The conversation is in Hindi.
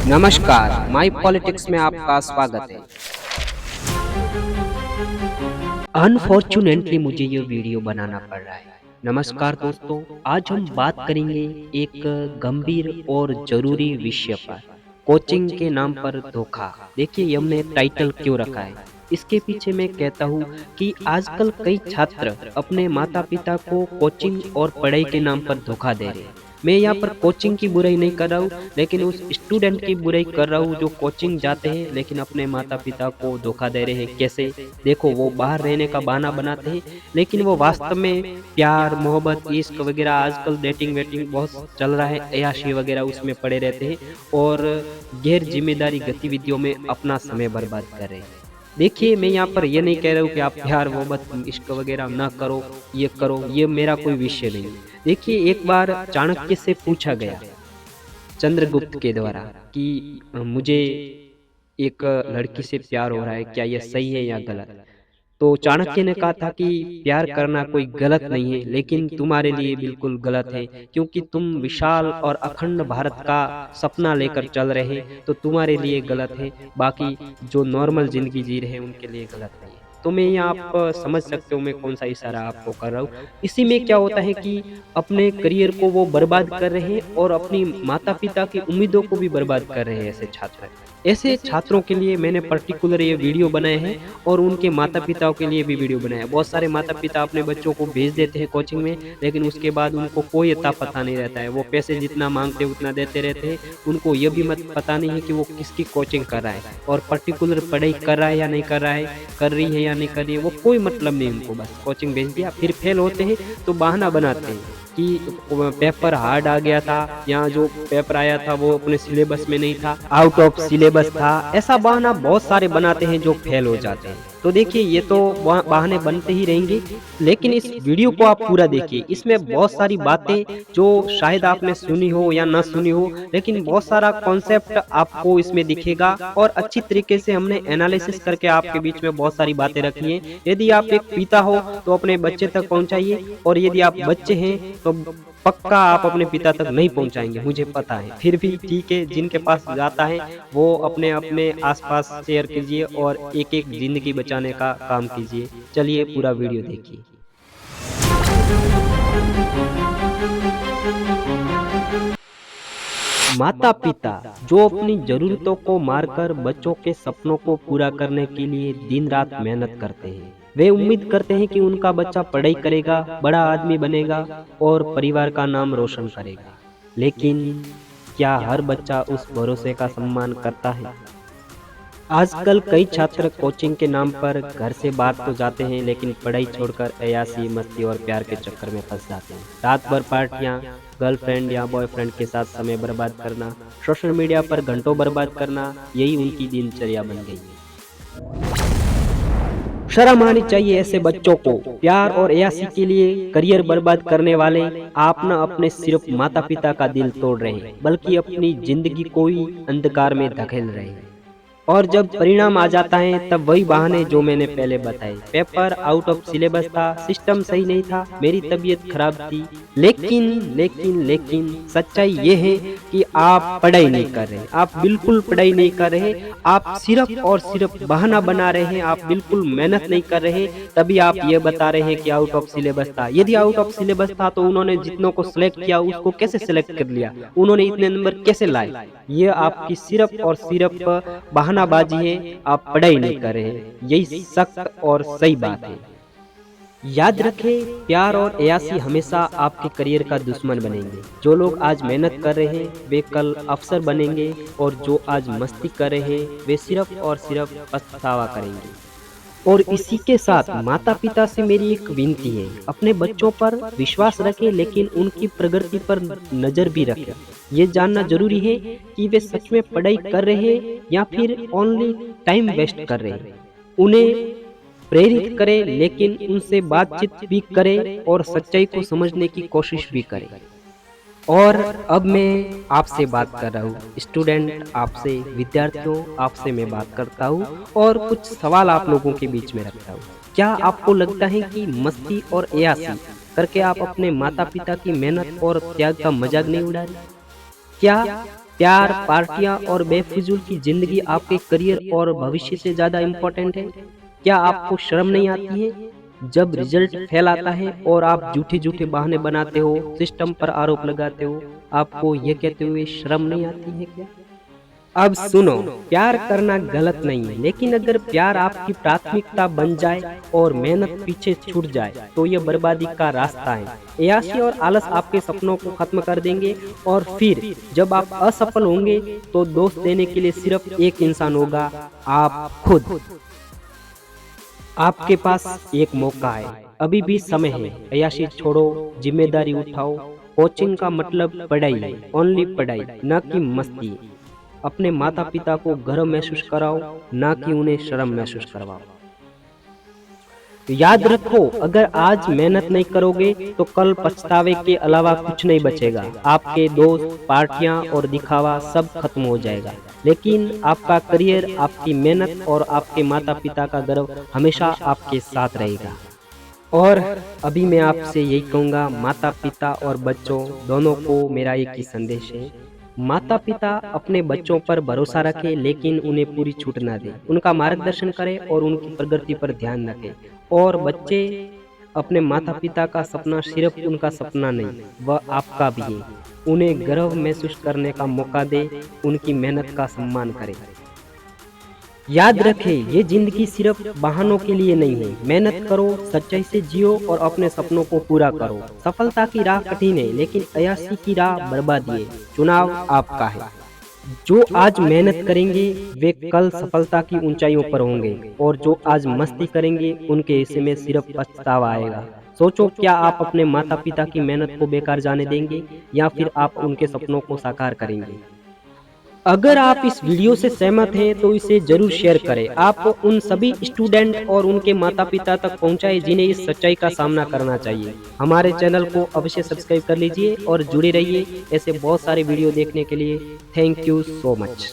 नमस्कार, माई पॉलिटिक्स में आपका स्वागत है। अनफॉर्चुनेटली मुझे ये वीडियो बनाना पड़ रहा है। नमस्कार दोस्तों, आज हम बात करेंगे एक गंभीर और जरूरी विषय पर, कोचिंग के नाम पर धोखा। देखिए, ये हमने टाइटल क्यों रखा है, इसके पीछे मैं कहता हूँ कि आजकल कई छात्र अपने माता पिता को कोचिंग और पढ़ाई के नाम पर धोखा दे रहे हैं। मैं यहाँ पर कोचिंग की बुराई नहीं कर रहा हूँ, लेकिन उस स्टूडेंट की बुराई कर रहा हूँ जो कोचिंग जाते हैं लेकिन अपने माता पिता को धोखा दे रहे हैं। कैसे? देखो, वो बाहर रहने का बहाना बनाते हैं, लेकिन वो वास्तव में प्यार मोहब्बत इश्क वगैरह, आजकल डेटिंग वेटिंग बहुत चल रहा है, अय्याशी वगैरह उसमें पड़े रहते हैं और गैर जिम्मेदारी गतिविधियों में अपना समय बर्बाद कर रहे हैं। देखिए, मैं यहाँ पर ये नहीं कह रहा हूँ कि आप प्यार मोहब्बत इश्क वगैरह ना करो, ये मेरा कोई विषय नहीं है। देखिए, एक बार चाणक्य से पूछा गया चंद्रगुप्त के द्वारा कि मुझे एक लड़की से प्यार हो रहा है, क्या यह सही है या गलत? तो चाणक्य ने कहा था कि प्यार करना कोई गलत नहीं है, लेकिन तुम्हारे लिए बिल्कुल गलत है, क्योंकि तुम विशाल और अखंड भारत का सपना लेकर चल रहे, तो तुम्हारे लिए गलत है। बाकी जो नॉर्मल जिंदगी जी रहे हैं उनके लिए गलत नहीं है। तो मैं यहाँ आप समझ सकते हो मैं कौन सा इशारा आपको कर रहा हूँ। इसी में क्या होता है कि अपने करियर को वो बर्बाद कर रहे हैं और अपनी माता पिता की उम्मीदों को भी बर्बाद कर रहे हैं ऐसे छात्र। ऐसे छात्रों के लिए मैंने पर्टिकुलर ये वीडियो बनाए हैं और उनके माता पिताओं के लिए भी वीडियो बनाया है। बहुत सारे माता पिता अपने बच्चों को भेज देते हैं कोचिंग में, लेकिन उसके बाद उनको कोई अता पता नहीं रहता है। वो पैसे जितना मांगते हैं उतना देते रहते हैं, उनको ये भी मत पता नहीं है कि वो किसकी कोचिंग कर रहा है और पर्टिकुलर पढ़ाई कर रहा है या नहीं कर रहा है, कर रही है या नहीं कर रही है, वो कोई मतलब नहीं उनको। बस कोचिंग भेज दिया, फिर फेल होते हैं तो बहाना बनाते हैं कि पेपर हार्ड आ गया था, यहाँ जो पेपर आया था वो अपने सिलेबस में नहीं था, आउट ऑफ सिलेबस था। ऐसा बहाना बहुत सारे बनाते हैं जो फेल हो जाते हैं। तो देखिए, ये तो बहाने बनते ही रहेंगे, लेकिन इस वीडियो को आप पूरा देखिए। इसमें बहुत सारी बातें जो शायद आपने सुनी हो या ना सुनी हो, लेकिन बहुत सारा कॉन्सेप्ट आपको इसमें दिखेगा और अच्छी तरीके से हमने एनालिसिस करके आपके बीच में बहुत सारी बातें रखी हैं। यदि आप एक पिता हो तो अपने बच्चे तक पहुंचाइए, और यदि आप बच्चे हैं तो पक्का आप अपने पिता तक नहीं पहुंचाएंगे, मुझे पता है। फिर भी ठीक है, जिनके पास जाता है वो अपने अपने आसपास शेयर कीजिए और एक एक जिंदगी बचाने का काम कीजिए। चलिए पूरा वीडियो देखिए। माता पिता जो अपनी जरूरतों को मारकर बच्चों के सपनों को पूरा करने के लिए दिन रात मेहनत करते हैं, वे उम्मीद करते हैं कि उनका बच्चा पढ़ाई करेगा, बड़ा आदमी बनेगा और परिवार का नाम रोशन करेगा। लेकिन क्या हर बच्चा उस भरोसे का सम्मान करता है? आजकल कई छात्र कोचिंग के नाम पर घर से बाहर तो जाते हैं, लेकिन पढ़ाई छोड़कर अय्याशी, मस्ती और प्यार के चक्कर में फंस जाते हैं। रात भर पार्टियां, गर्लफ्रेंड या बॉयफ्रेंड के साथ समय बर्बाद करना, सोशल मीडिया पर घंटों बर्बाद करना, यही उनकी दिनचर्या बन गई है। शर्म आनी चाहिए ऐसे बच्चों को। प्यार और अय्याशी के लिए करियर बर्बाद करने वाले आप न अपने सिर्फ माता पिता का दिल तोड़ रहे हैं, बल्कि अपनी जिंदगी को ही अंधकार में धकेल रहे हैं। और जब परिणाम आ जाता है तब वही बहाने जो मैंने पहले बताए। पेपर आउट ऑफ सिलेबस था, सिस्टम सही नहीं था, मेरी तबीयत खराब थी। लेकिन सच्चाई ये है कि आप पढ़ाई नहीं कर रहे, आप बिल्कुल पढ़ाई नहीं कर रहे, आप सिर्फ और सिर्फ बहाना बना रहे हैं, आप बिल्कुल मेहनत नहीं कर रहे, तभी आप ये बता रहे हैं कि आउट ऑफ सिलेबस था। यदि आउट ऑफ सिलेबस था तो उन्होंने जितनों को सिलेक्ट किया उसको कैसे सिलेक्ट कर लिया, उन्होंने इतने नंबर कैसे लाए? ये आपकी सिर्फ और सिर्फ बहानाबाजी है, आप पढ़ाई नहीं कर रहे, यही सख्त और सही बात है। याद रखें, प्यार और अय्याशी हमेशा आपके करियर का दुश्मन बनेंगे। जो लोग आज मेहनत कर रहे हैं वे कल अफसर बनेंगे, और जो आज मस्ती कर रहे हैं वे सिर्फ और सिर्फ पछतावा करेंगे। और इसी के साथ माता पिता से मेरी एक विनती है, अपने बच्चों पर विश्वास रखें, लेकिन उनकी प्रगति पर नजर भी रखें। ये जानना जरूरी है कि वे सच में पढ़ाई कर रहे हैं या फिर ओनली टाइम वेस्ट कर रहे हैं। उन्हें प्रेरित करें, लेकिन उनसे बातचीत भी करें और सच्चाई को समझने की कोशिश भी करें। और अब मैं आपसे बात कर रहा हूँ, स्टूडेंट आपसे, विद्यार्थियों आपसे मैं बात करता हूँ और कुछ सवाल आप लोगों के बीच में रखता हूँ। क्या आपको लगता है कि मस्ती और अय्याशी करके आप अपने माता पिता की मेहनत और त्याग का मजाक नहीं उड़ा रहे? क्या प्यार, पार्टियां और बेफिजूल की जिंदगी आपके करियर और भविष्य से ज्यादा इम्पोर्टेंट है? क्या आपको शर्म नहीं आती है जब रिजल्ट फेल आता है और आप झूठे झूठे बहाने बनाते हो, सिस्टम पर आरोप लगाते हो? आपको ये कहते हुए शर्म नहीं आती है क्या? अब सुनो, प्यार करना गलत नहीं है, लेकिन अगर प्यार आपकी प्राथमिकता बन जाए और मेहनत पीछे छूट जाए तो ये बर्बादी का रास्ता है। अय्याशी और आलस आपके सपनों को खत्म कर देंगे और फिर जब आप असफल होंगे तो दोष देने के लिए सिर्फ एक इंसान होगा, आप खुद। आपके पास एक मौका है, अभी भी समय है। अय्याशी छोड़ो, जिम्मेदारी उठाओ। कोचिंग का मतलब पढ़ाई है, ओनली पढ़ाई, न कि मस्ती। अपने माता पिता को गर्व महसूस कराओ, ना कि उन्हें शर्म महसूस करवाओ। तो याद रखो, अगर आज मेहनत नहीं करोगे तो कल पछतावे के अलावा कुछ नहीं बचेगा। आपके दोस्त, पार्टियां और दिखावा सब खत्म हो जाएगा, लेकिन आपका करियर, आपकी मेहनत और आपके माता पिता का गर्व हमेशा आपके साथ रहेगा। और अभी मैं आपसे यही कहूँगा, माता पिता और बच्चों दोनों को मेरा एक ही संदेश है। माता पिता अपने बच्चों पर भरोसा रखें, लेकिन उन्हें पूरी छूट ना दें। उनका मार्गदर्शन करें और उनकी प्रगति पर ध्यान रखें। और बच्चे अपने माता पिता का सपना सिर्फ उनका सपना नहीं, वह आपका भी है। उन्हें गर्व महसूस करने का मौका दें, उनकी मेहनत का सम्मान करें। याद रखें, ये जिंदगी सिर्फ बहानों के लिए नहीं है। मेहनत करो, सच्चाई से जियो और अपने सपनों को पूरा करो। सफलता की राह कठिन है, लेकिन अय्याशी की राह बर्बादी है। चुनाव आपका है। जो आज मेहनत करेंगे वे कल सफलता की ऊंचाइयों पर होंगे, और जो आज मस्ती करेंगे उनके हिस्से में सिर्फ पछतावा आएगा। सोचो, क्या आप अपने माता पिता की मेहनत को बेकार जाने देंगे या फिर आप उनके सपनों को साकार करेंगे? अगर आप इस वीडियो से सहमत हैं तो इसे जरूर शेयर करें। आप उन सभी स्टूडेंट और उनके माता पिता तक पहुंचाएं जिन्हें इस सच्चाई का सामना करना चाहिए। हमारे चैनल को अवश्य सब्सक्राइब कर लीजिए और जुड़े रहिए ऐसे बहुत सारे वीडियो देखने के लिए। Thank you so much.